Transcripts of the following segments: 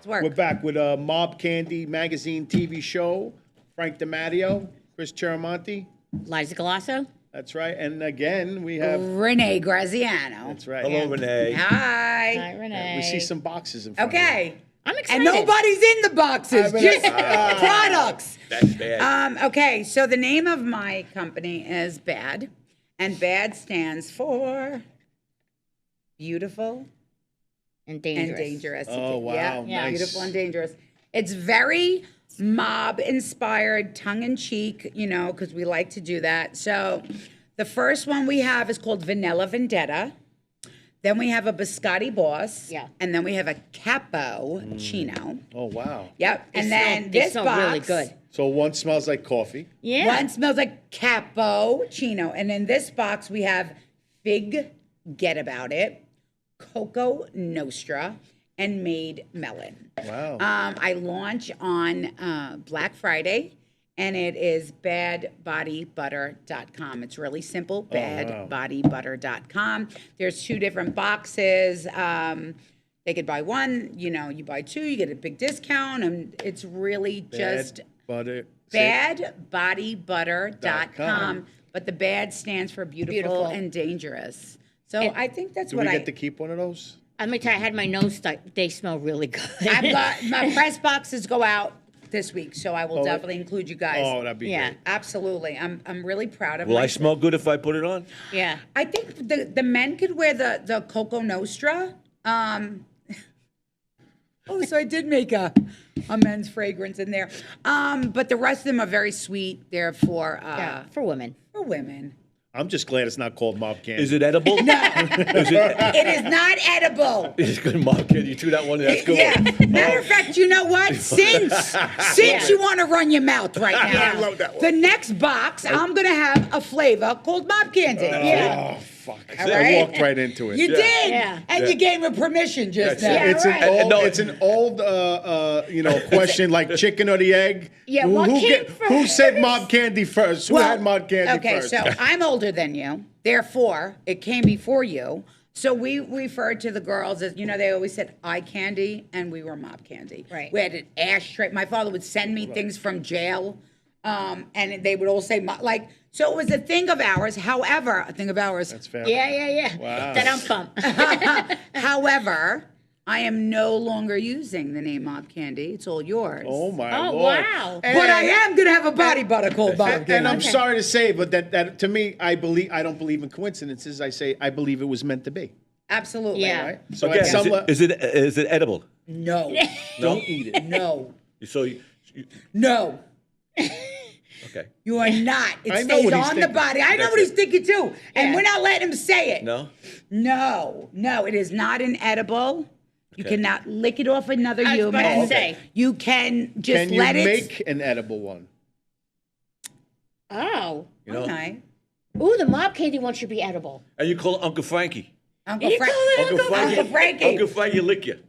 We're back with a Mob Candy magazine TV show. Frank DiMatteo, Chris Chiramonti. Liza Galasso. That's right. And again, we have Renee Graziano. That's right. Hello, Renee. Hi. Hi, Renee. We see some boxes in front of Okay. I'm excited. And nobody's in the boxes, just products. That's bad. Okay, so the name of my company is BAD, and BAD stands for Beautiful And dangerous. and Dangerous. Oh, wow, Yeah, nice. Beautiful and Dangerous. It's very mob-inspired, tongue-in-cheek, you know, because we like to do that. So the first one we have is called Vanilla Vendetta. Then we have a Biscotti Boss. Yeah. And then we have a Capo Chino. Oh, wow. Yep. They And smell- then they this smell box. really good. So one smells like coffee. Yeah. One smells like Capo Chino. And in this box, we have Fig Get About It, Coco Nostra, and Made Melon. Wow. I launch on Black Friday, and it is badbodybutter.com. It's really simple, badbodybutter.com. There's 2 different boxes. They could buy one, you know, you buy 2, you get a big discount, and it's really just butter. badbodybutter.com. But the bad stands for beautiful and dangerous. So I think that's Do what we I get to keep one of those? Let me tell you, I had my nose stuck. They smell really good. I've got my press boxes go out this week, so I will definitely include you guys. Oh, that'd be Yeah. great. Absolutely. I'm really proud of Will I myself. smell good if I put it on? Yeah. I think the men could wear the Coco Nostra. Oh, so I did make a men's fragrance in there. But the rest of them are very sweet. They're for Yeah. For women. for women. I'm just glad it's not called Mob Candy. Is it edible? Is it? It is not edible. It's good, Mob Candy. You threw that one. That's good. Yeah. Matter of fact, you know what? Since you want to run your mouth right now, I love that one. the next box I'm gonna have a flavor called Mob Candy. Oh, fuck. All I right. walked right into it. You did, Yeah. and you gave me permission just That's now. it. It's right. an old, No. it's an old, question like chicken or the egg. Yeah, what came Who first? said Mob Candy first? Who had Mob Candy okay, first? so I'm older than you, therefore it came before you. So we referred to the girls as, you know, they always said eye candy, and we were Mob Candy. Right. We had an ashtray. My father would send me things from jail, and they would all say like. So it was a thing of ours. However, a thing of ours. That's fair. Yeah. Wow. That I'm bump. However, I am no longer using the name Mob Candy. It's all yours. Oh my Oh, Lord. wow. And- But I am gonna have a body butter called Mob Candy. And I'm sorry to say, but that to me, I don't believe in coincidences. I say I believe it was meant to be. Absolutely. Yeah. Right? So Again, at some le- is it edible? No. don't eat it. No. So, No. okay. You are not. It I know stays what he's on the thinking. body. I know That's what he's it. thinking too. And Yeah. we're not letting him say it. No? No, it is not an edible. You Okay. cannot lick it off another I was human. about to say. You can just Can you let it. make an edible one? Oh. You know? Okay. Ooh, the Mob Candy one should be edible. And you call it Uncle Frankie. Uncle You Frank. call it Uncle Frankie. Uncle Frankie. Uncle Frankie lick you.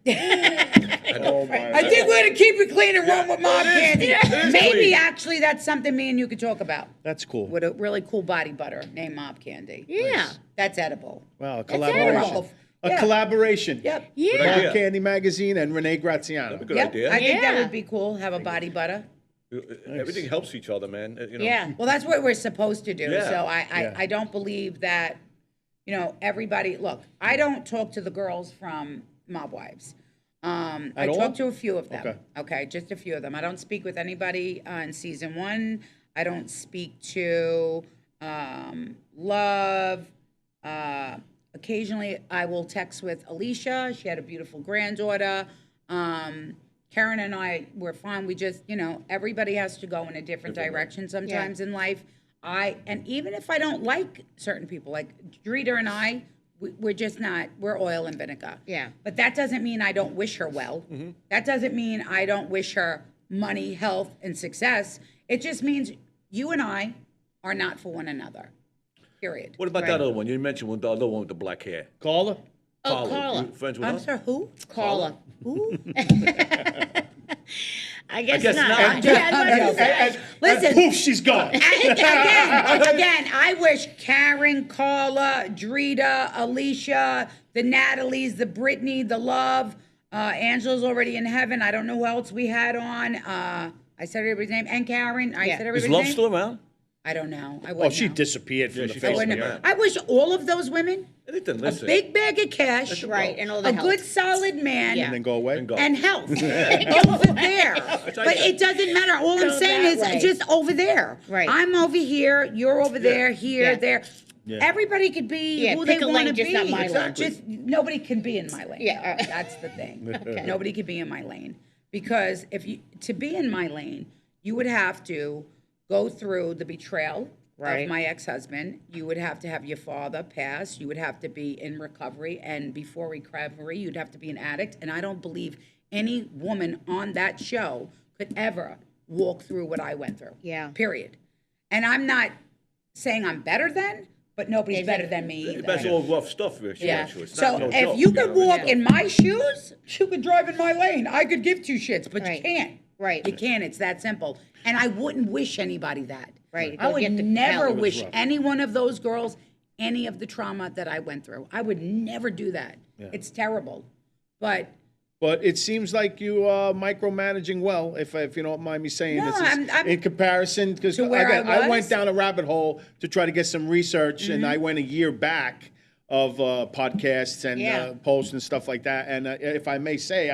Oh my I think we're gonna keep it clean and run with Mob Candy. It is Maybe clean. actually that's something me and you could talk about That's cool. with a really cool body butter named Mob Candy. Yeah. That's edible. Wow, a edible. collaboration. A Yeah. collaboration. Yep. Yeah. idea. Mob Candy Magazine and Renee Graziano. That'd be a good Yep. idea. I think that Yeah. would be cool. Have a body butter. Everything helps each other, man. You know. Yeah. Well, that's what we're supposed to do. Yeah. So Yeah. I don't believe that, you know, everybody. Look, I don't talk to the girls from Mob Wives. I At all? talk to a few of them. Okay. Okay, just a few of them. I don't speak with anybody in season 1. I don't speak to Love. Occasionally, I will text with Alicia. She had a beautiful granddaughter. Karen and I were fine. We just, you know, everybody has to go in a different direction sometimes in life. And even if I don't like certain people, like Drita and I, we're just not, we're oil and vinegar. Yeah. But that doesn't mean I don't wish her well. That doesn't mean I don't wish her money, health, and success. It just means you and I are not for one another. Period. What about that other one? You mentioned the other one with the black hair. Caller? Oh, Carla. You friends with I'm her? sorry, who? Carla. Who? I guess guess not. not. Yeah, I was about to say. And Listen. poof, she's gone. Again, I wish Karen, Carla, Drita, Alicia, the Natalies, the Brittany, the Love, Angela's already in heaven. I don't know who else we had on. I said everybody's name. And Karen. I Yeah. said Is everybody's Love name. still around? I don't know. I Oh, wouldn't she know. disappeared from Yeah, the she face of Wouldn't the know. earth. I wish all of those women Listen, a listen. big bag of cash, Right, and all the a help. good solid man, Yeah. And then go away. And go. and health over there. But it doesn't matter. All I'm Go saying that way. is just over there. Right. I'm over here. You're over there. Here, Yeah. there. Yeah. Everybody could be Yeah, who pick they a want to lane, be. just not my lane. Exactly. Just nobody can be in my lane. Yeah. That's the thing. Nobody could be in my lane because to be in my lane, you would have to go through the betrayal Right. of my ex-husband. You would have to have your father pass. You would have to be in recovery, and before recovery, you'd have to be an addict. And I don't believe any woman on that show could ever walk through what I went through. Yeah. Period. And I'm not saying I'm better than, but nobody's better than me either. That's all rough stuff, she Yeah. went through. It's So not no if joke, you know could what I walk mean? in my shoes, you could drive in my lane. I could give two shits, but Right. you can't. Right. You can't. It's that simple. And I wouldn't wish anybody that. Right. I would Get the never help. wish rough. any one of those girls any of the trauma that I went through. I would never do that. It's terrible. But But it seems like you are micromanaging well, if you don't mind me saying. No, This is I'm- in comparison, because To where again, I I went was? down a rabbit hole to try to get some research, and Mm-hmm. I went a year back of podcasts and Yeah. posts and stuff like that. And if I may say,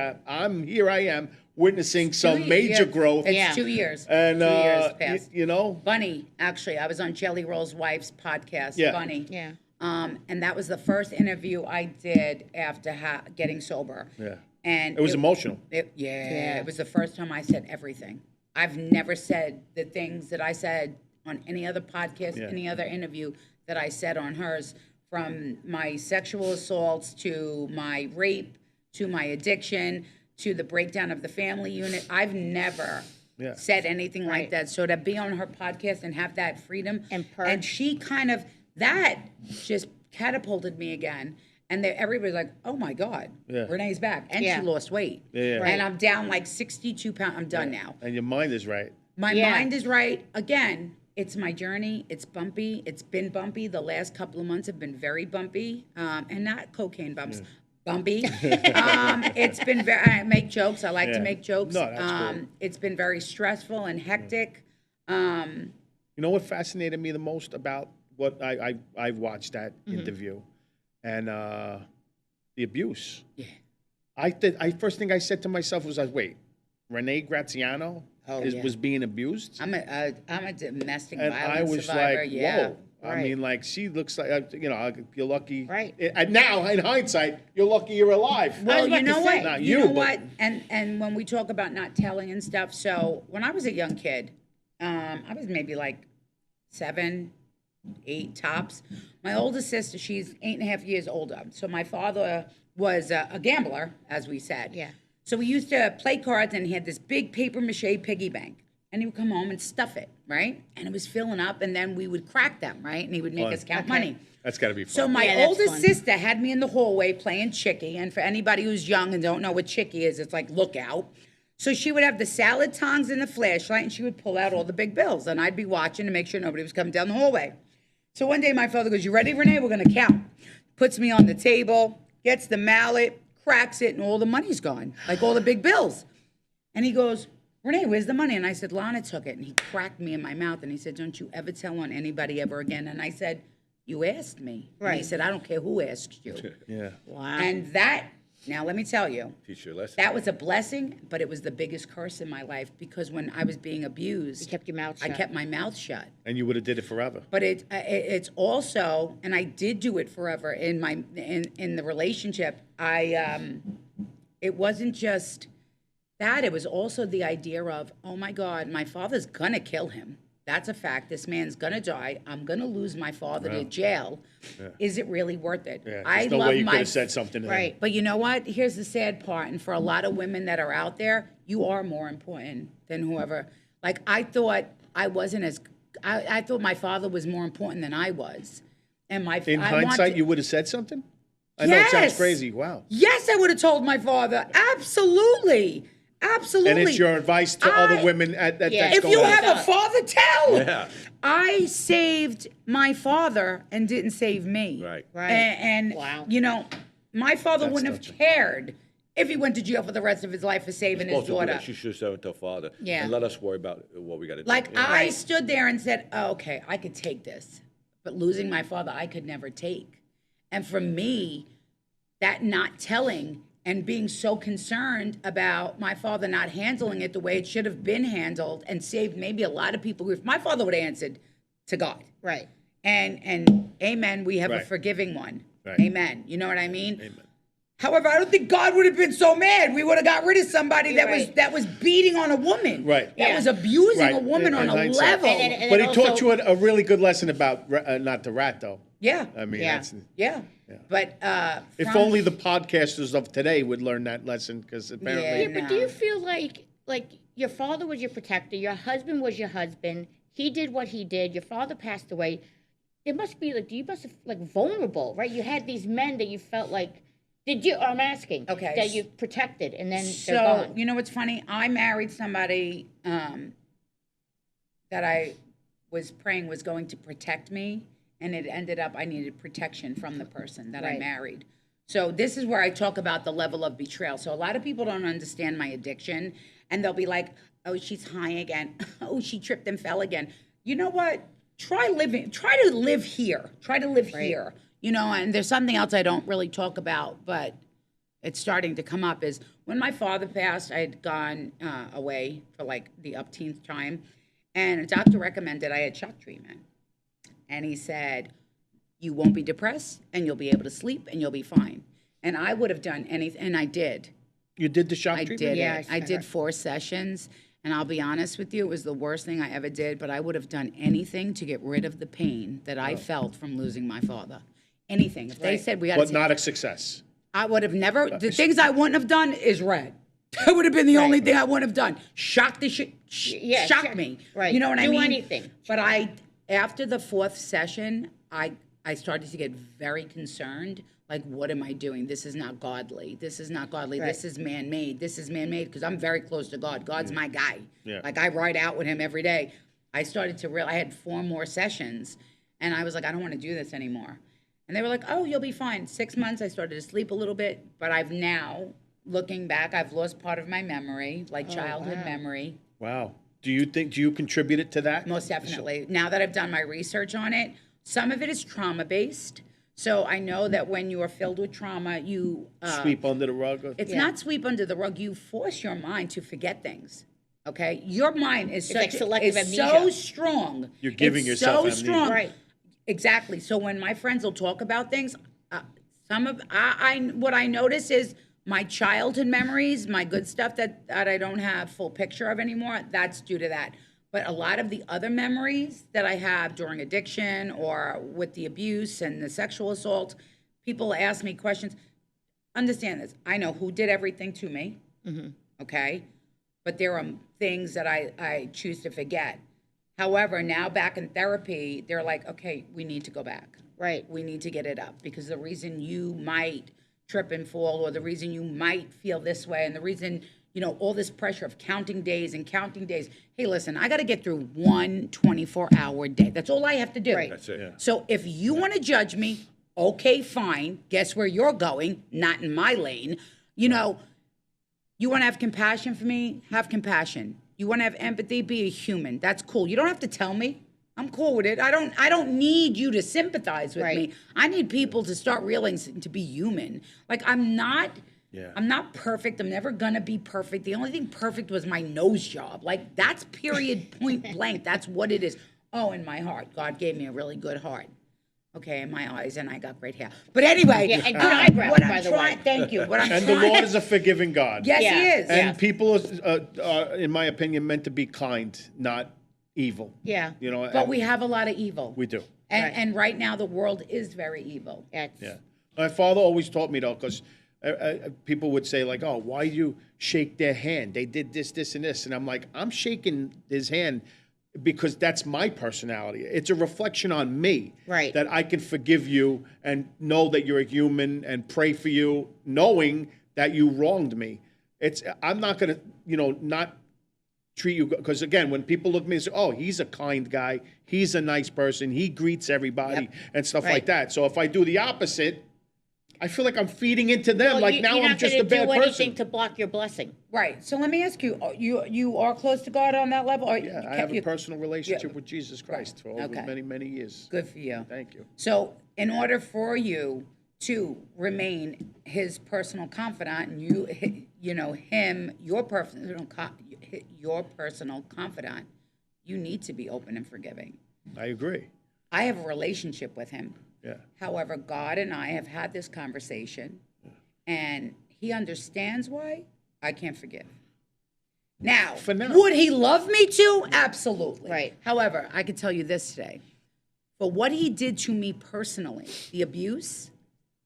here I am witnessing some major growth. It's Yeah. 2 years. And 2 years past. you know, Bunny, actually, I was on Jelly Roll's wife's podcast, Yeah. Bunny. Yeah. And that was the first interview I did after getting sober. Yeah. And it was emotional. It was the first time I said everything. I've never said the things that I said on any other podcast, Yeah. any other interview that I said on hers, from my sexual assaults to my rape to my addiction to the breakdown of the family unit. I've never Yeah. said anything like Right. that. So to be on her podcast and have that freedom, And and she kind of, that just catapulted me again. And everybody's like, oh my God, Yeah. Renee's back. And Yeah. she lost weight. Yeah. And I'm down like 62 pounds. I'm done now. And your mind is right. My Yeah. mind is right. Again, it's my journey. It's bumpy. It's been bumpy. The last couple of months have been very bumpy. And not cocaine bumps. Bumpy. It's been very, I make jokes. I like Yeah. to make jokes. No, that's cool. It's been very stressful and hectic. You know what fascinated me the most about what I watched that interview, and the abuse. Yeah. First thing I said to myself was, wait, Renee Graziano yeah. was being abused, I'm a domestic and I violence was survivor. like, Yeah. whoa. I Right. mean, like, she looks like, you're lucky. Right. And now, in hindsight, you're lucky you're alive. Well, you know what? Not you you, know but- what? And when we talk about not telling and stuff, so when I was a young kid, I was maybe like 7, 8 tops. My oldest sister, she's 8.5 years older. So my father was a gambler, as we said. Yeah. So we used to play cards, and he had this big paper mache piggy bank. And he would come home and stuff it, right? And it was filling up, and then we would crack them, right? And he would make Fun. us count Okay. money. That's got to be fun. So my Yeah, that's oldest fun. sister had me in the hallway playing Chicky, and for anybody who's young and don't know what Chicky is, it's like lookout. So she would have the salad tongs and the flashlight, and she would pull out all the big bills, and I'd be watching to make sure nobody was coming down the hallway. So one day my father goes, "You ready, Renee? We're gonna count." Puts me on the table, gets the mallet, cracks it, and all the money's gone, like all the big bills. And he goes, "Renee, where's the money?" And I said, "Lana took it." And he cracked me in my mouth, and he said, "Don't you ever tell on anybody ever again." And I said, "You asked me." And he Right. said, "I don't care who asked you." Yeah. Wow. And that, now let me tell you, Teach your lesson. that was a blessing, but it was the biggest curse in my life, because when I was being abused, You kept your mouth I shut. kept my mouth shut. And you would have did it forever. But it's also, and I did do it forever in the relationship. It wasn't just that; it was also the idea of, oh my God, my father's gonna kill him. That's a fact. This man's gonna die. I'm gonna lose my father to jail. Is it really worth it? Yeah, I there's no love way you my could have said something to Right. But you know what? Here's the sad part. And for a lot of women that are out there, you are more important than whoever. Like, I thought I wasn't as, I thought my father was more important than I was. And In I hindsight, wanted- you would have said something? I know it sounds Yes. crazy. Wow. Yes, I would have told my father. Absolutely. Absolutely. And it's your advice to other women that's If going you on. have a father, tell. Yeah. I saved my father and didn't save me. Right. Right. And Wow. you know, my father That's wouldn't have touching. cared if he went to jail for the rest of his life for saving his Supposed to do daughter. that. She should have said it to her father. Yeah. And let us worry about what we got to do. Like, Yeah. I stood there and said, oh, okay, I could take this. But losing my father, I could never take. And for me, that not telling and being so concerned about my father not handling it the way it should have been handled and saved maybe a lot of people. If my father would have answered to God. Right. And amen, we have a Right. forgiving one. Right. Amen. You know what I mean? Amen. However, I don't think God would have been so mad. We would have got rid of somebody You're that was right. that was beating on a woman. Right. That Yeah. was abusing Right. a woman In on a hindsight. level. And But he also- taught you a really good lesson about not to rat, though. Yeah. I mean, Yeah. that's, Yeah. But if from- only the podcasters of today would learn that lesson, because apparently, Yeah, but do No. you feel like your father was your protector, your husband was your husband, he did what he did, your father passed away. It must be like you must have like vulnerable, right? You had these men that you felt like I'm asking. Okay. That you protected and then they're So gone. you know what's funny? I married somebody that I was praying was going to protect me, and it ended up I needed protection from the person that I Right. married. So this is where I talk about the level of betrayal. So a lot of people don't understand my addiction, and they'll be like, "Oh, she's high again. Oh, she tripped and fell again." You know what? Try to live here. Try to live here. You know, and there's something else I don't really talk about, but it's starting to come up is when my father passed, I had gone away for like the upteenth time, and a doctor recommended I had shock treatment. And he said, you won't be depressed, and you'll be able to sleep, and you'll be fine. And I would have done anything, and I did. you did the shock I treatment? did Yeah, it. I I did 4 sessions, and I'll be honest with you, it was the worst thing I ever did, but I would have done anything to get rid of the pain that I felt from losing my father. Anything. If they said we had But to not a success. I would have never. The things I wouldn't have done is red. That would have been the only thing I wouldn't have done. Shock the shit. Yeah, shock sure. me. Right. You know what I Do mean? anything. But after the 4th session, I started to get very concerned. Like, what am I doing? This is not godly. This is not godly. Right. This is man-made. This is man-made because I'm very close to God. God's my guy. Yeah. Like, I ride out with him every day. I started to realize I had 4 more sessions, and I was like, I don't want to do this anymore. And they were like, oh, you'll be fine. 6 months, I started to sleep a little bit, but I've now, looking back, I've lost part of my memory, like childhood memory. Wow. Do you contribute it to that? Most definitely. Now that I've done my research on it, some of it is trauma-based. So I know that when you are filled with trauma, you... Sweep under the rug? It's not sweep under the rug. You force your mind to forget things. Okay? Your mind is like selective so amnesia. strong. You're giving It's yourself so amnesia. strong. Right. Exactly. So when my friends will talk about things, what I notice is my childhood memories, my good stuff that I don't have full picture of anymore, that's due to that. But a lot of the other memories that I have during addiction or with the abuse and the sexual assault, people ask me questions. Understand this. I know who did everything to me, okay? But there are things that I choose to forget. However, now back in therapy, they're like, okay, we need to go back. Right. We need to get it up because the reason you might trip and fall or the reason you might feel this way and the reason, you know, all this pressure of counting days and counting days. Hey, listen, I got to get through one 24-hour day. That's all I have to do. Right. That's it. Yeah. So if you want to judge me, okay, fine. Guess where you're going? Not in my lane. You know, you want to have compassion for me? Have compassion. You want to have empathy? Be a human. That's cool. You don't have to tell me. I'm cool with it. I don't need you to sympathize with me. I need people to start realizing to be human. Like I'm not perfect. I'm never gonna be perfect. The only thing perfect was my nose job. Like that's period point blank. That's what it is. Oh, in my heart. God gave me a really good heart. Okay, in my eyes, and I got great hair. But anyway, Yeah, and good eyebrows, what by I'm the trying, way. thank you. What I'm And the trying, Lord is a forgiving God. yes, Yeah. He is. And people are, in my opinion, meant to be kind, not evil. Yeah. You know, But and we have a lot of evil. we do. And right now, the world is very evil. That's, Yeah. My father always taught me, though, because people would say, like, oh, why you shake their hand? They did this, this, and this. And I'm like, I'm shaking his hand because that's my personality. It's a reflection on me. Right. That I can forgive you and know that you're a human and pray for you, knowing that you wronged me. I'm not going to, not treat you, because again, when people look at me and say, oh, he's a kind guy, he's a nice person, he greets everybody and stuff like that. So if I do the opposite, I feel like I'm feeding into them. Well, now you're I'm not just gonna a bad do anything person. to block your blessing. Right. So let me ask you: you are close to God on that level? Or Yeah, I have a personal relationship with Jesus Christ for over Okay. many, many years. Good for you. Thank you. So, in order for you to remain His personal confidant, and him, your personal confidant, you need to be open and forgiving. I agree. I have a relationship with Him. Yeah. However, God and I have had this conversation, and He understands why I can't forgive. Now, For now. would He love me to? Absolutely. Right. However, I can tell you this today. For what He did to me personally, the abuse,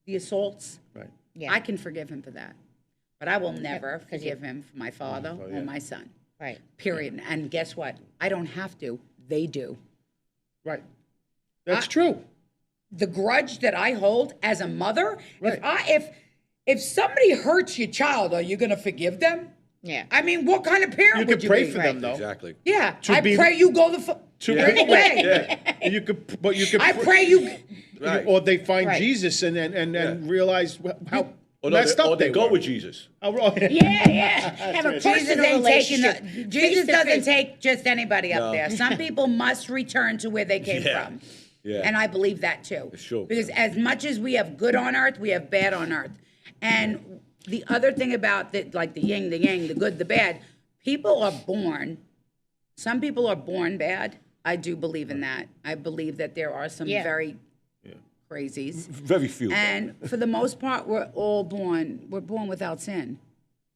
the assaults, Right. Yeah. I can forgive Him for that. But I will never forgive Him for my father or my son. Right. Period. And guess what? I don't have to. They do. Right. That's true. The grudge that I hold as a mother, Right. if somebody hurts your child, are you going to forgive them? Yeah. I mean, what kind of parent You would could you pray be? for them, though. Exactly. Yeah, To I be- pray you go To bring be- away. Yeah. And you could. I pray you. Right. Or they find Right. Jesus and realize how Or no, messed they, up or they go were. with Jesus. Oh, oh, Yeah. Have a right. Jesus personal ain't taking relationship. Jesus doesn't face-to-face. take just anybody up No. there. Some people must return to where they came Yeah. from. Yeah. And I believe that too. Sure. Because as much as we have good on earth, we have bad on earth. And the other thing about the yin, the yang, the good, the bad, people are born, some people are born bad. I do believe in that. I believe that there are some Yeah. very crazies. Very few. And for the most part, we're born without sin,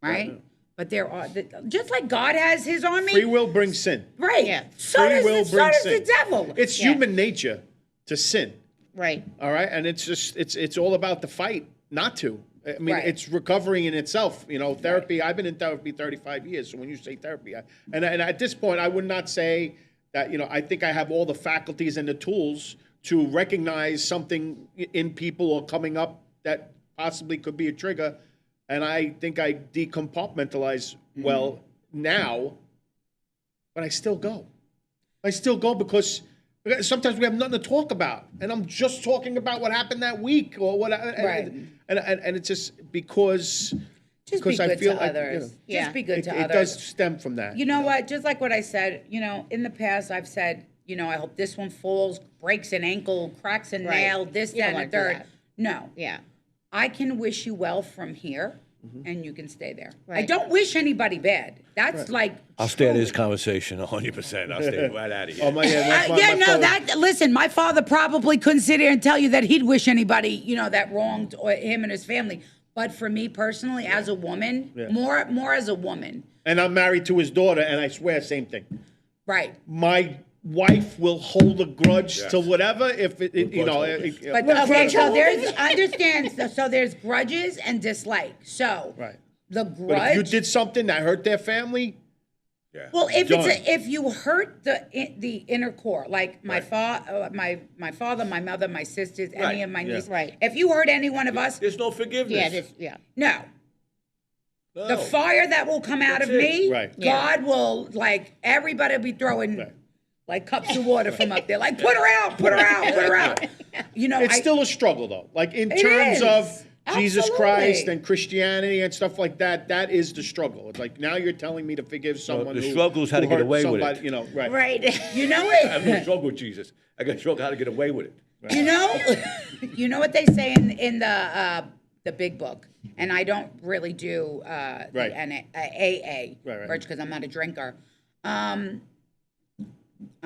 right? But there are, just like God has His army, Free will brings sin. right? Yeah. So Free does, will so brings does sin. the devil. It's Yeah. human nature to sin. Right. All right, and it's all about the fight not to. I mean, Right. it's recovering in itself. Therapy. I've been in therapy 35 years. So when you say therapy, and at this point, I would not say that. I think I have all the faculties and the tools to recognize something in people or coming up that possibly could be a trigger, and I think I decompartmentalize well now. But I still go. I still go because sometimes we have nothing to talk about, and I'm just talking about what happened that week or what. Right. And it's just because Just be I good feel to like, others. Yeah. Just be good to it others. does stem from that. You know what? Just like what I said, in the past, I've said, I hope this one falls, breaks an ankle, cracks a Right. nail, this, You don't that, and wanna a do third. that. No. Yeah. I can wish you well from here, and you can stay there. I Right. don't wish anybody bad. That's like. I'll stay out of truly- this conversation 100%. I'll stay right out of here. Oh my God! Listen, my father probably couldn't sit here and tell you that he'd wish anybody, that wronged him and his family. But for me personally, as a woman, more as a woman, And I'm married to his daughter, and I swear, same thing. right? My wife will hold a grudge Yes. to whatever if it, Good grudge holders. But okay, so there's grudges and dislike. So right. the But grudge. if you did something that hurt their family, Yeah. Well, Done. if you hurt the inner core, like my father, my mother, my sisters, any Right. of my Yeah. nieces, Right. if you hurt any one of us, There's no forgiveness. no, No. the fire that will come out That's of it. me, Right. God will everybody will be throwing Right. like cups of water from up there, like put her out, put her out, put her out. it's still a struggle, though. Like in It terms is. of Jesus Absolutely. Christ and Christianity and stuff like that, that is the struggle. It's like now you're telling me to forgive someone. the who, struggle is how who to get hurt away with it. somebody, right? Right. You know I have no it. struggle with Jesus. I got struggle how to get away with it. You know what they say in the big book, and I don't really do Right. the AA, Right. because I'm not a drinker. I'm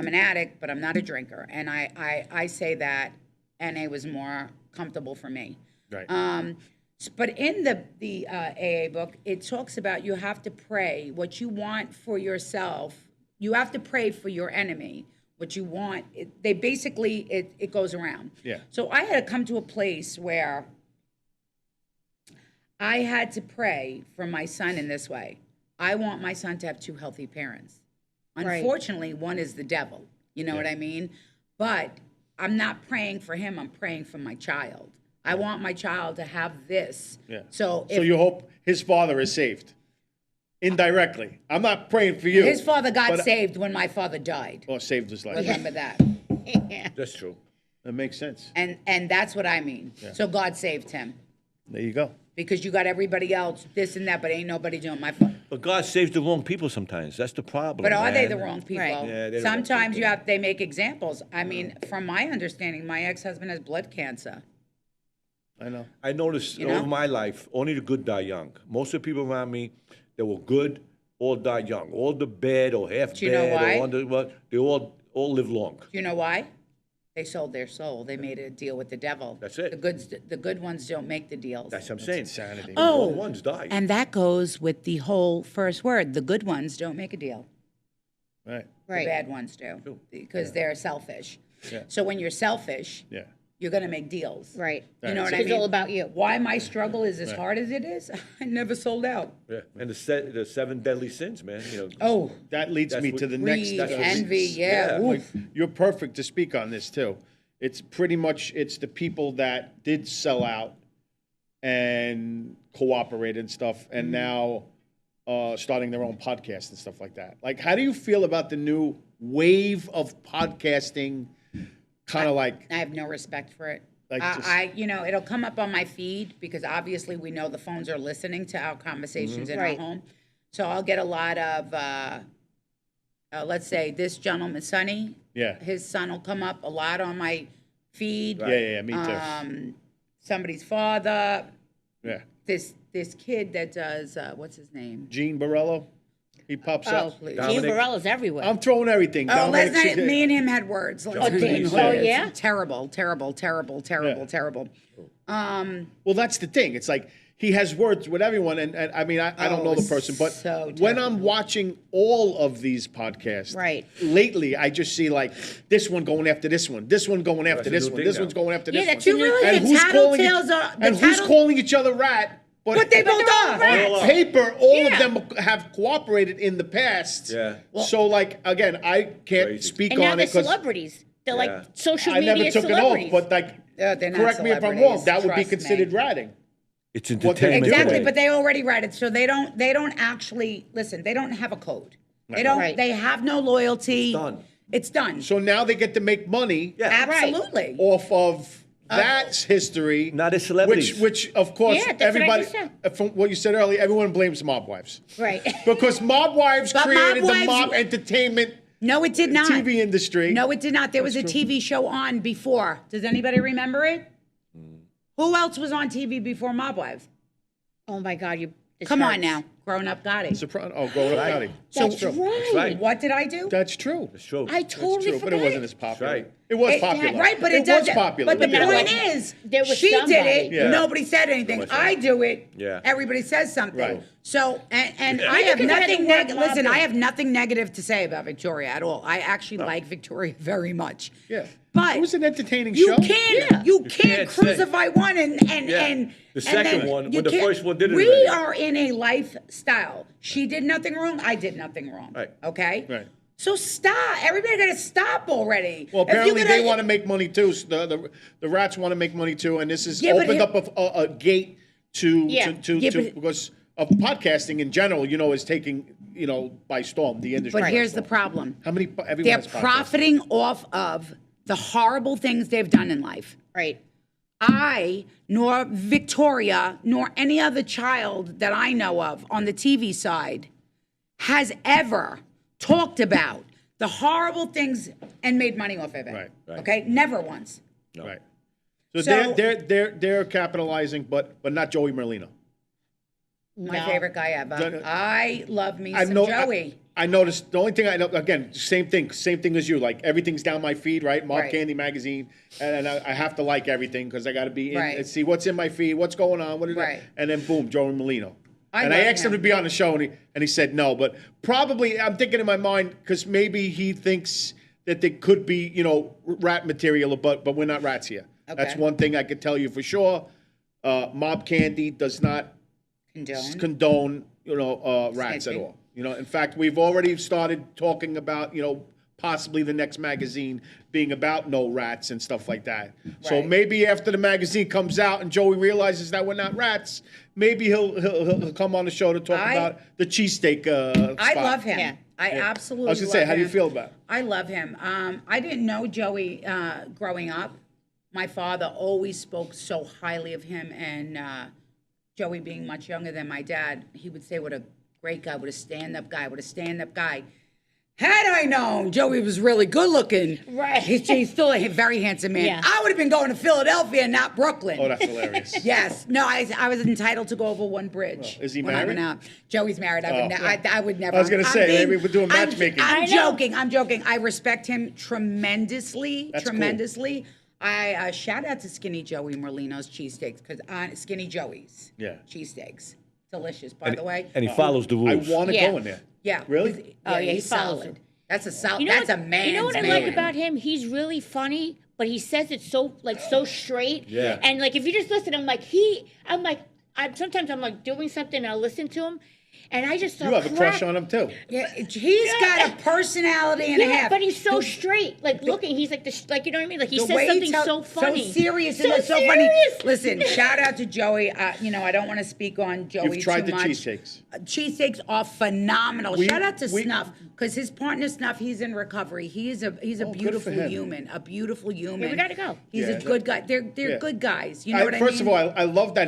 an addict, but I'm not a drinker, and I say that NA was more comfortable for me. Right. But in the AA book, it talks about you have to pray what you want for yourself. You have to pray for your enemy. What you want, it goes around. Yeah. So I had to come to a place where I had to pray for my son in this way. I want my son to have two healthy parents. Right. Unfortunately, one is the devil. You know what I mean? But I'm not praying for him. I'm praying for my child. I want my child to have this. Yeah. So So you hope his father is saved. indirectly. I'm not praying for you. His father got but- saved when my father died. Or saved his life. Remember that. That's true. That makes sense. And that's what I mean. So God saved him. There you go. Because you got everybody else, this and that, but ain't nobody doing my father. But God saves the wrong people sometimes. That's the problem. But are they the man. wrong people? Right. Yeah, they're the wrong Sometimes people. they make examples. I mean, from my understanding, my ex-husband has blood cancer. I know. I noticed You know? over my life, only the good die young. Most of the people around me that were good all died young. All the bad or half Do you know bad why? or under, well, they all live long. Do you know why? They sold their soul. They made a deal with the devil. That's it. The good ones don't make the deals. That's what I'm saying. Insanity. The wrong ones die. And that goes with the whole first word. The good ones don't make a deal. Right. Right. The bad ones do because they're selfish. Yeah. So when you're selfish, Yeah. you're going to make deals. Right. You know what I It's mean? all about you. Why my struggle is as hard as it is? I never sold out. Yeah. And the 7 deadly sins, man. You know. Oh, That leads That's me what- to the next. greed, that's what- envy, yeah. Yeah. Oof. You're perfect to speak on this too. It's pretty much it's the people that did sell out and cooperate and stuff, and now starting their own podcast and stuff like that. Like, how do you feel about the new wave of podcasting? Kind of like, I have no respect for it. Like just- It'll come up on my feed because obviously we know the phones are listening to our conversations in Right. our home. So I'll get a lot of, let's say, this gentleman, Sonny. yeah, His son will come up a lot on my feed. yeah, me too. Somebody's father. Yeah, This kid that does what's his name? Gene Borello, he pops Oh, up. Gene Dominic- Barella's everywhere. I'm throwing everything. Oh, Dominic last night, Chick- me and him had words. Let's John not Cleese, even- yeah. Oh, yeah? It's terrible, terrible, terrible, terrible, Yeah. terrible. Well, that's the thing. It's like he has words with everyone, and I mean, I don't know the person, but so when terrible. I'm watching all of these podcasts, Right. lately, I just see like this one going after this one going after That's a this new one, thing this now. one's going after Yeah, this that's one. a new thing. And who's calling Tattletales calling each other rat? But they both are. On paper, all Yeah. of them have cooperated in the past. Yeah. So, like, again, I can't Crazy. speak and now on they're it because celebrities. They're Yeah. like social I media never took an celebrities. oath. But like, They're not correct me if I'm wrong. celebrities, That would be trust me. considered ratting. It's What they entertainment. do. Exactly, today. but they already read it, so they don't actually listen. They don't have a code. They don't. Right. They have no loyalty. It's done. It's done. So now they get to make money Yeah. Absolutely. off of that's history. Not as celebrities. Which of course, Yeah, that's what I everybody, just said. from what you said earlier, everyone blames mob wives. Right. Because mob wives But Mob created the Wives- mob entertainment No, it did not. TV industry. No, it did not. There was a That's TV show on before. Does anybody remember it? Who else was on TV before Mob Wives? Oh my God, you. this Come on hurts. now, Grown Up Gotti. Soprano. Oh, Growing Up Right. Gotti. That's true. right. That's right. What did I do? That's true. It's true. I That's totally true, forgot. but it wasn't as popular. right. It was It- popular. Right, but it was doesn't. popular. But the Look at point it. is, There was she somebody. did it. Yeah. Nobody said anything. Nobody said I do it. Yeah. Everybody says something. Right. So, and Yeah. I have Because I had nothing the word negative. Listen, mob I in. have nothing negative to say about Victoria at all. I actually like Victoria very much. Yeah. But It was an entertaining you show. can't you can't can't say. crucify one and Yeah. and The second then one, you when the can't- first one did it We already. are in a lifestyle. She did nothing wrong. I did nothing wrong. Right. Okay. Right. So stop. Everybody got to stop already. Well, If you're apparently they gonna- want to make money too. So the rats want to make money too, and this has Yeah, but opened here- up a gate to Yeah. Yeah, to but- because of podcasting in general. You know, is taking by storm the industry. But by here's the storm. problem. How many? Everyone They're has podcasts. profiting off of the horrible things they've done in life. Right. I, nor Victoria, nor any other child that I know of on the TV side has ever talked about the horrible things and made money off of it. Right. Okay? Never once. Right. So, So- they're capitalizing, but not Joey Merlino. My No. favorite guy ever. Done- I love me I some know. Joey. I noticed the only thing I know again, same thing as you. Like everything's down my feed, right? Mob Right. Candy magazine, and I have to like everything because I got to be in Right. and see what's in my feed, what's going on, what is Right. it, and then boom, Joey Merlino. I And I love asked him him. to be on the show, and he said no. But probably I'm thinking in my mind because maybe he thinks that there could be rat material, but we're not rats here. That's Okay. one thing I could tell you for sure. Mob Candy does not condone rats at Snitching. all. In fact, we've already started talking about possibly the next magazine being about no rats and stuff like that. So Right. maybe after the magazine comes out and Joey realizes that we're not rats, maybe he'll come on the show to talk about the cheesesteak I spot. love him. Yeah. I absolutely I was gonna love say, how do you him. feel about it? I love him. I didn't know Joey growing up. My father always spoke so highly of him, and Joey being much younger than my dad, he would say, what a great guy, what a stand-up guy, what a stand-up guy. Had I known Joey was really good looking, Right. he's still a very handsome man. Yeah. I would have been going to Philadelphia, not Brooklyn. Oh, that's hilarious. Yes. No, I was entitled to go over one bridge. Well, is he when I married? went out. Joey's married. I would never. I was gonna I'm say, being- maybe we're doing I'm- matchmaking. I'm I know. joking. I'm joking. I respect him tremendously. That's cool. tremendously. I shout out to Skinny Joey Merlino's cheesesteaks because Skinny Joey's Yeah. cheesesteaks. Delicious, by the way. And he follows the I rules. want to Yeah. go in there. Yeah. Really? Oh, yeah, he he's follows solid. it. That's a solid. You know That's a what, man's You know what I man. like about him? He's really funny, but he says it so straight. Yeah. And like if you just listen, sometimes I'm like doing something and I'll listen to him, and I just You have a crush on him too. Yeah, he's got a personality and a Yeah, half. but he's so straight. Like looking, he's like like you know what I mean? Like he The says way something tells- so funny, so serious, and so it's so funny. serious. Listen, shout out to Joey. I don't want to speak on Joey You've tried too the much. cheesesteaks. Cheesesteaks are phenomenal. We- shout out to we- Snuff because his partner Snuff, he's in recovery. He's a good for beautiful him. human. A beautiful human. we gotta go. He's Yeah. a good guy. They're Yeah. good guys. You know what I mean? First of all, I love that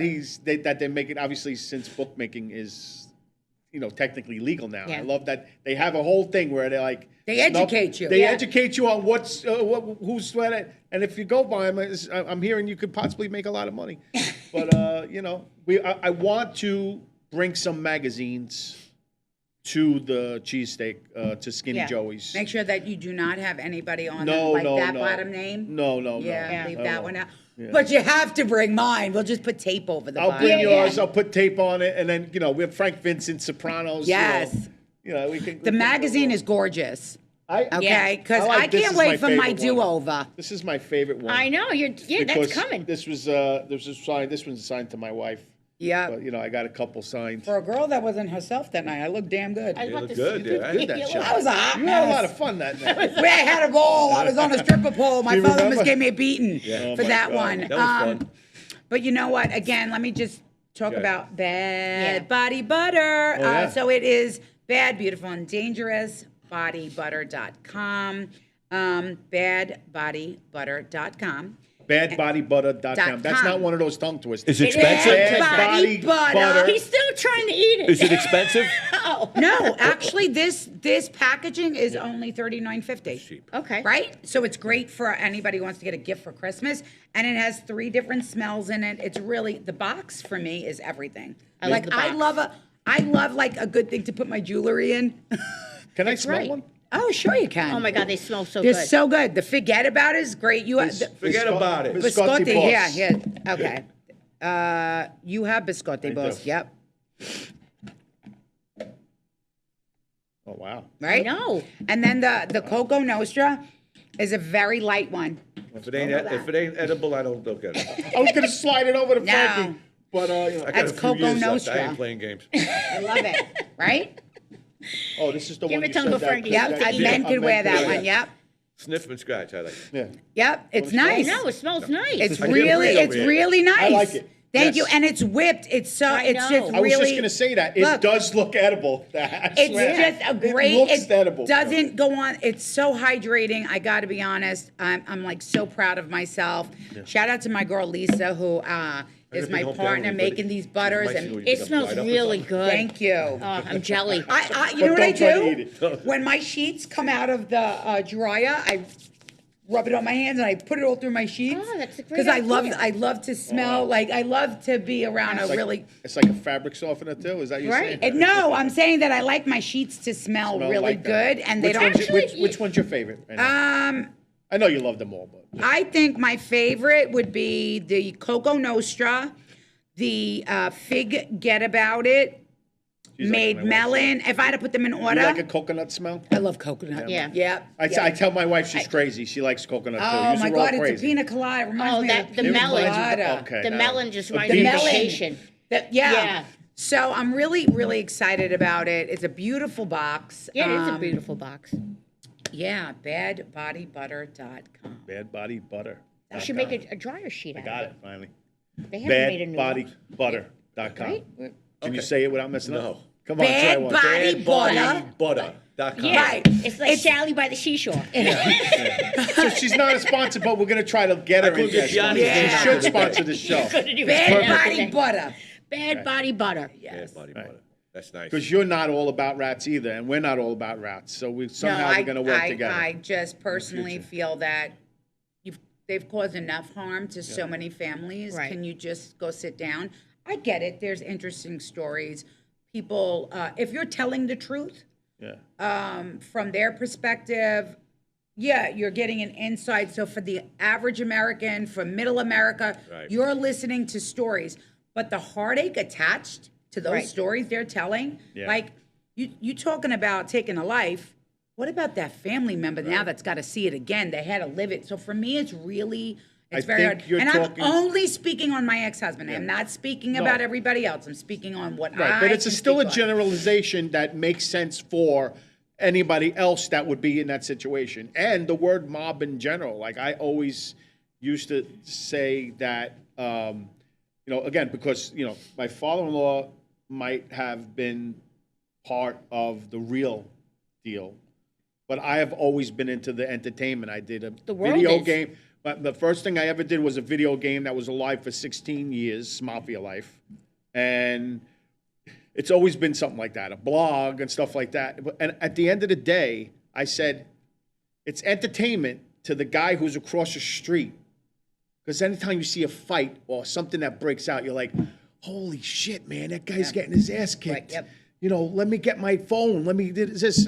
that they make it, obviously, since bookmaking is, technically legal now. Yeah. I love that they have a whole thing where they're like They educate you. They Yeah. educate you on who's sweating, and if you go by them, I'm hearing you could possibly make a lot of money. But I want to bring some magazines to the cheesesteak to Skinny Yeah. Joey's. Make sure that you do not have anybody on No, them like no, that no. bottom name. No. Yeah, leave that Oh. one out. Yeah. But you have to bring mine. We'll just put tape over the I'll bottom. bring Yeah, yours. yeah. I'll put tape on it, and then we have Frank Vincent, Sopranos. Yes. We can. The magazine is gorgeous. Okay, Okay, because I like I This can't Is wait My for my Favorite one. do-over. This is my favorite one. I know that's because coming. This was signed. This one's signed to my wife. Yeah. But I got a couple signed. For a girl that wasn't herself that night, I looked damn good. I was about look to good, say, yeah. Did that you shot. look- I was a hot You had a mess. lot of fun that night. We had a ball. I was on a stripper pole. My Do you father remember? almost gave me a beating Oh for my that God. one. That was fun. But you know what? Again, let me just talk Okay. about Bad Yeah. Body Butter. yeah. So it is Bad, Beautiful, and Dangerous bodybutter.com. Badbodybutter.com. Badbodybutter.com. That's not one of those tongue twisters. Is it expensive? Bad Body Body butter. He's still trying to eat it. Is it expensive? No, actually, this packaging is only $39.50. Cheap. Okay. Right? So it's great for anybody who wants to get a gift for Christmas. And it has 3 different smells in it. It's really, the box for me is everything. I love the box. I love like a good thing to put my jewelry in. Can I smell right. one? Oh, sure you can. Oh my God, they smell so They're good. so good. The Forget About is great. You have Forget about it. Biscotti biscotti. Boss. Yeah. Okay. You have biscotti, I boss. do. Yep. Oh wow. Right? No. And then the Coco Nostra is a very light one. If it ain't edible, I don't get it. I was gonna slide it over to No. Frankie, but I got That's a few Coco years left. I Nostra. ain't playing games. I love it. Right? oh, this is the Give one it you to said Uncle that- Frankie. Yep. Yeah, Men could wear that one. Yep. Sniff and scratch. I like it. Yeah. Yep. It's Wanna nice. No, it smells nice. It's I get really, rid of it's it. really nice. I like it. Thank Yes. you. And it's whipped. It's so, I it's know. just I was really. just gonna say that. It Look, does look edible. I It's swear. just a great. It looks edible. doesn't go on. It's so hydrating. I got to be honest. I'm like so proud of myself. Shout out to my girl Lisa, who is my Everything home partner delivery, making buddy. these butters. Might see And what you It can smells light up or really something. good. thank you. Oh, I'm jelly. You know But what I don't try to do? eat it. When my sheets come out of the dryer, I rub it on my hands and I put it all through my sheets. Oh, that's a great Because idea. I love to smell like I love to be around a It's like, really. It's like a fabric softener too. Is that you Right. saying? No, I'm saying that I like my sheets to smell really like that. good, and they Which don't. one's your- Actually, which one's your favorite? I know you love them all, but I think my favorite would be the Coco Nostra, the Fig Get About It, She's like Made my wife. Melon. If I had to put them in order, You like a coconut smell? I love coconut. Yeah. Yep. I tell my wife she's crazy. She likes coconut too. Oh Use my her all God, it's crazy. a pina colada. It reminds Oh, me that of the pina melon. colada. Okay. The now- melon just the reminds me of beach- vacation. Yeah. Yeah. So I'm really, really excited about it. It's a beautiful box. Yeah, it is a beautiful box. Yeah, badbodybutter.com. Bad body butter. You should make a dryer sheet out Got of it finally. it. They haven't made a Bad new body one. butter. Right? Can you say it without messing No. up? Come on, try Bad one. body butter. Butter.com. Yeah. Right. It's like Sally by the seashore. So she's not a sponsor, but we're going to try to get her couldn't into get that Gianni sponsor. to She come should out sponsor the show. Bad body butter. Bad body butter. Yes. Bad body butter. That's nice. Because you're not all about rats either, and we're not all about rats. So we're going to work together. I just personally feel that they've caused enough harm to so many families. Right. Can you just go sit down? I get it. There's interesting stories. People, if you're telling the truth, from their perspective, you're getting an insight. So for the average American, for middle America, Right. you're listening to stories. But the heartache attached to those stories they're telling, like you talking about taking a life, what about that family member now that's got to see it again? They had to live it. So for me, it's very hard. And I'm only speaking on my ex-husband. I'm not speaking about everybody else. I'm speaking on what I But it's can still a speak on. generalization that makes sense for anybody else that would be in that situation. And the word mob in general, like I always used to say that, again, because, my father-in-law might have been part of the real deal, but I have always been into the entertainment. I did a video game. But the first thing I ever did was a video game that was alive for 16 years, Mafia Life. And it's always been something like that, a blog and stuff like that. And at the end of the day, I said, it's entertainment to the guy who's across the street. Because anytime you see a fight or something that breaks out, you're like, holy shit, man, that guy's getting his ass kicked. Right, Let me get my phone. Let me do this.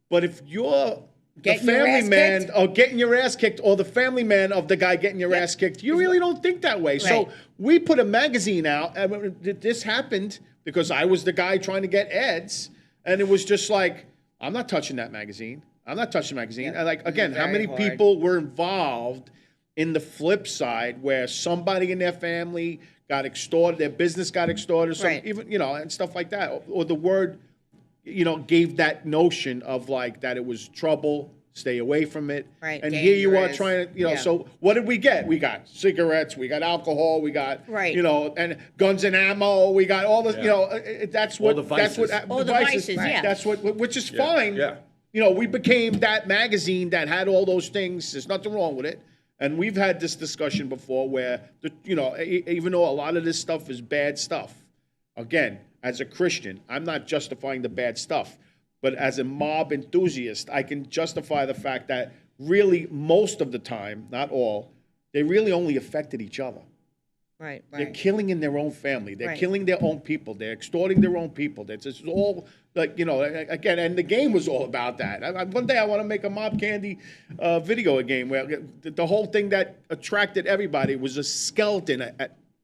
But if you're Getting the your family ass man kicked? or getting your ass kicked or the family man of the guy getting your ass kicked, you really don't think that way. So we put a magazine out, and this happened because I was the guy trying to get ads, and it was just like, I'm not touching that magazine. I'm not touching the magazine. And like, again, how many people were involved in the flip side where somebody in their family got extorted, their business got extorted, even, and stuff like that. Or the word, gave that notion of like that it was trouble, stay away from it. Right. And here you are Dangerous. trying to, so what did we get? We got cigarettes, we got alcohol, we got, and guns and ammo, we got all the, that's what, the vices. All the vices, That's what, which is fine. Yeah. We became that magazine that had all those things. There's nothing wrong with it. And we've had this discussion before where, even though a lot of this stuff is bad stuff, again, as a Christian, I'm not justifying the bad stuff. But as a mob enthusiast, I can justify the fact that really most of the time, not all, they really only affected each other. Right. They're killing in their own family. They're killing their own people. They're extorting their own people. It's just all like, again, and the game was all about that. One day I want to make a Mob Candy video game where the whole thing that attracted everybody was a skeleton.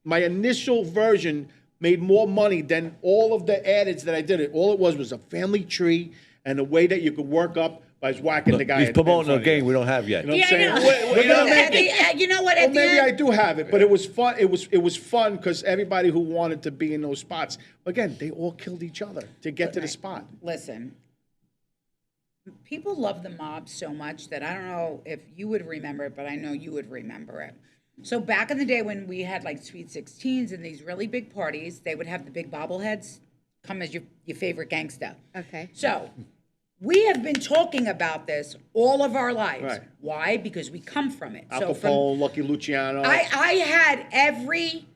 My initial version made more money than all of the ads that I did. All it was a family tree and a way that you could work up by whacking the guy. He's in promoting front a of you. game we don't have yet. You know what I'm saying? I know. We're gonna make it. You know what? Well, At the maybe end, I do have it, but it was fun. It was fun because everybody who wanted to be in those spots, again, they all killed each other to get to the spot. Listen, people love the mob so much that I don't know if you would remember it, but I know you would remember it. So back in the day when we had like Sweet 16s and these really big parties, they would have the big bobbleheads come as your favorite gangster. Okay. So we have been talking about this all of our lives. Right. Why? Because we come from it. Al So Capone, Lucky Luciano. I had every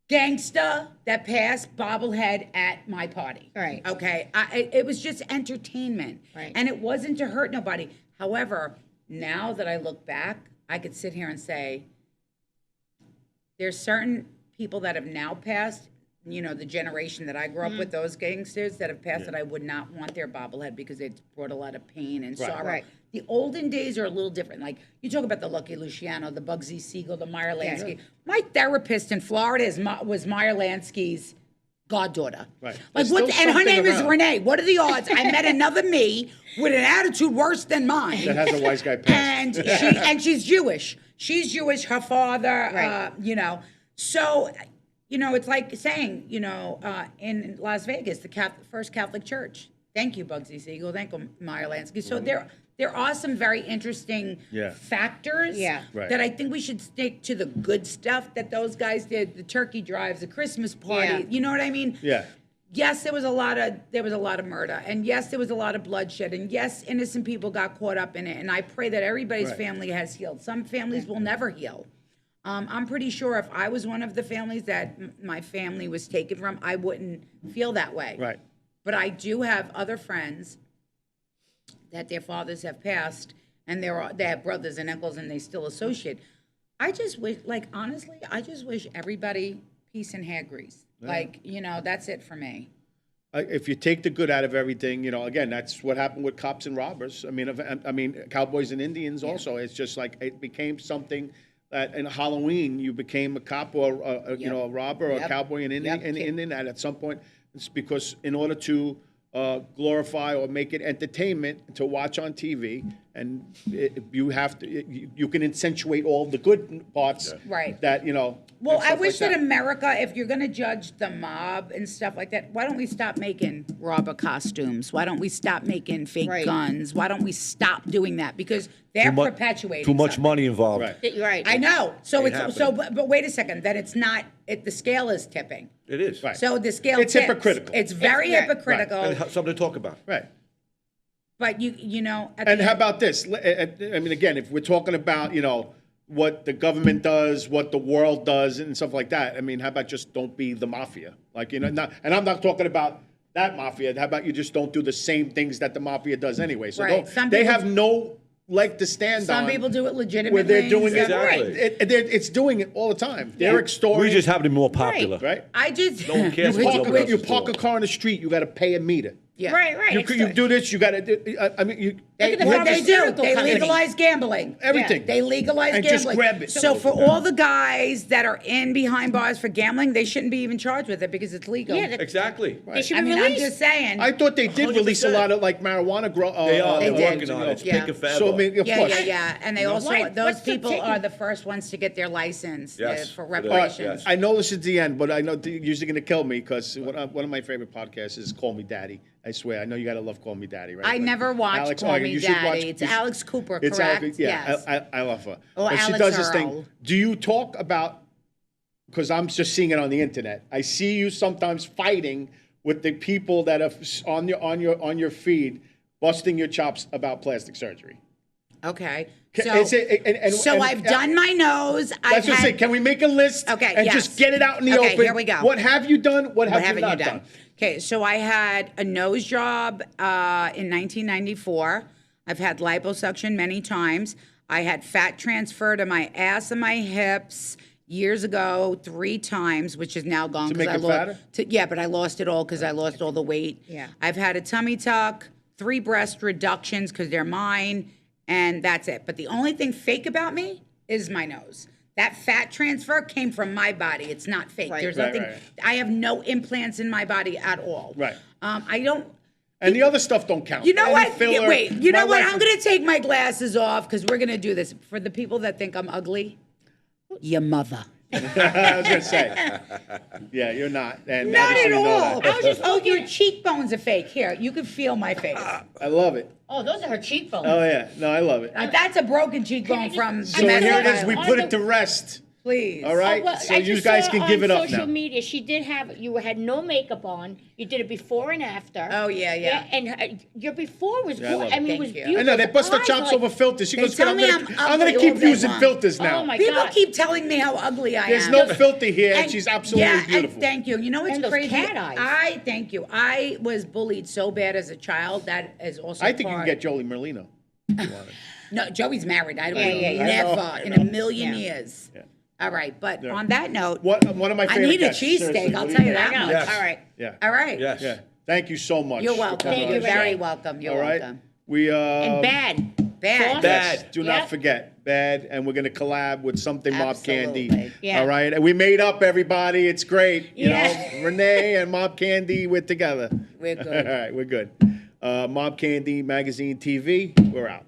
gangster that passed bobblehead at my party. Right. Okay. It was just entertainment. Right. And it wasn't to hurt nobody. However, now that I look back, I could sit here and say, there's certain people that have now passed, the generation that I grew up with, those gangsters that have passed that I would not want their bobblehead because it brought a lot of pain and sorrow. Right. The olden days are a little different. Like, you talk about the Lucky Luciano, the Bugsy Siegel, the Meyer Lansky. My therapist in Florida was Meyer Lansky's goddaughter. Right. Like, There's what? still And her something name is around. Renee. What are the odds? I met another me with an attitude worse than mine. that has a wise guy past. And she's Jewish. She's Jewish. Her father, So, it's like saying, in Las Vegas, the first Catholic church. Thank you, Bugsy Siegel. Thank you, Meyer Lansky. So there are some very interesting Yeah. factors Yeah. Right. that I think we should stick to the good stuff that those guys did, the turkey drives, the Christmas party. Yeah. You know what I mean? Yeah. Yes, there was a lot of murder, and yes, there was a lot of bloodshed, and yes, innocent people got caught up in it. And I pray that everybody's Right. family has healed. Some families will never heal. I'm pretty sure if I was one of the families that my family was taken from, I wouldn't feel that way. Right. But I do have other friends that their fathers have passed, and they have brothers and uncles, and they still associate. I just wish, like, honestly, I just wish everybody peace and hair grease. Like, that's it for me. If you take the good out of everything, again, that's what happened with cops and robbers. I mean, cowboys and Indians also. It's just like it became something that in Halloween you became a cop or a robber or a cowboy and Indian. And at some point, it's because in order to glorify or make it entertainment to watch on TV, and you have to, you can accentuate all the good parts. Right. That Well, and I stuff wish like that America, if you're going to judge the mob and stuff like that, why don't we stop making robber costumes? Why don't we stop making fake Right. guns? Why don't we stop doing that? Because they're perpetuating Too much something. money involved. Right. You're right. I know. So Ain't it's happening. but wait a second. That it's not. The scale is tipping. It is. Right. So the scale. It's tips. hypocritical. It's very Right. hypocritical. And something to talk about. Right. But you know. at And the how end- about this? I mean, again, if we're talking about, what the government does, what the world does, and stuff like that, I mean, how about just don't be the mafia? Like, and I'm not talking about that mafia. How about you just don't do the same things that the mafia does anyway? So Right. Some they people- have no leg to stand on. Some people do it legitimately. where they're doing it. Exactly. It's doing it all the time. They're We extorting. just happen to be more popular. right. I just. No one cares You what park, nobody else you is park a doing. car on the street. You got to pay a meter. Yeah. Right. You do this. You got to do. I mean, you. Look at the What they do, pharmaceutical they companies. legalize gambling. Everything. They legalize And just gambling. grab it. So for all the guys that are in behind bars for gambling, they shouldn't be even charged with it because it's legal. Yeah, Exactly. They should I be mean, I'm released. just saying. I thought they did release a 100%. lot of like marijuana grow. They are. They They're did. working on it. It's Yeah. taking forever. So I mean, of course. Yeah. And they also, Why- those what's the people ticket? are the first ones to get their license Yes. for For that, reparations. yes. I know this is the end, but I know you're usually going to kill me because one of my favorite podcasts is Call Me Daddy. I swear, I know you got to love Call Me Daddy, right? I But never watched Alex, Call oh, Me you should watch- Daddy. It's you should- Alex Cooper, It's correct? Alex, yeah, Yes. I love her. Or But she Alex does this thing. Earl. Do you talk about? Because I'm just seeing it on the internet. I see you sometimes fighting with the people that are on your feed, busting your chops about plastic surgery. Okay. Is it- So I've done my nose. That's what I'm saying. Can we make a list? Okay, And yes. just get it out in the Okay, open. here we go. What have you done? What have you haven't not you done? Okay, so I had a nose job in 1994. I've had liposuction many times. I had fat transfer to my ass and my hips years ago 3 times, which is now gone. To 'cause make I it lost, fatter? yeah, but I lost it all because I lost all the weight. Yeah. I've had a tummy tuck, 3 breast reductions because they're mine, and that's it. But the only thing fake about me is my nose. That fat transfer came from my body. It's not fake. Right. There's Right, nothing. right. I have no implants in my body at all. Right. I don't. And the other stuff don't count. You know Any what? filler- Wait. You my know what? wife- I'm gonna take my glasses off because we're gonna do this for the people that think I'm ugly. Your mother. I was gonna say. Yeah, you're not. And Not obviously at you know all. that. I was just. Oh, your cheekbones are fake. Here, you can feel my face. I love it. Oh, those are her cheekbones. Oh yeah, no, I love it. That's a broken cheekbone from. So domestic here it is. We violence. put it to rest. Please. All right. Well, So I you just guys saw can give it on up social now. media, she did have, you had no makeup on. You did it before and after. Oh, yeah. And your before was, Yeah, I love I it. mean, it was Thank you. beautiful. I know they bust their Eyes chops like- over filters. She They goes, tell I'm me gonna, I'm I'm gonna ugly keep all day using long. filters now. Oh my People God. keep telling me how ugly I There's am. no filter here, and And- she's absolutely yeah, beautiful. And thank you. You know what's And those crazy? cat eyes. I thank you. I was bullied so bad as a child. That is also. I think you can part- get Jolie Merlino. if you want it. No, Joey's married. I would yeah. never I in know. a million Yeah. years. All right, but on that note, One of my I favorite need a guests, seriously. cheesesteak. What I'll do tell you think? that I know. much. Yes. All right. Yeah. All right. Yes. Yeah. Thank you so much. You're for welcome. coming on You're the very show. welcome. You're All right. welcome. We And bad. Bad. Sauce. Yes, do not Yep. forget Bad, and we're gonna collab with something Mob Candy. Absolutely. Yeah. All right, and we made up everybody. It's great. You Yeah. know, Renee and Mob Candy, we're together. We're good. All right, we're good. Mob Candy Magazine TV. We're out.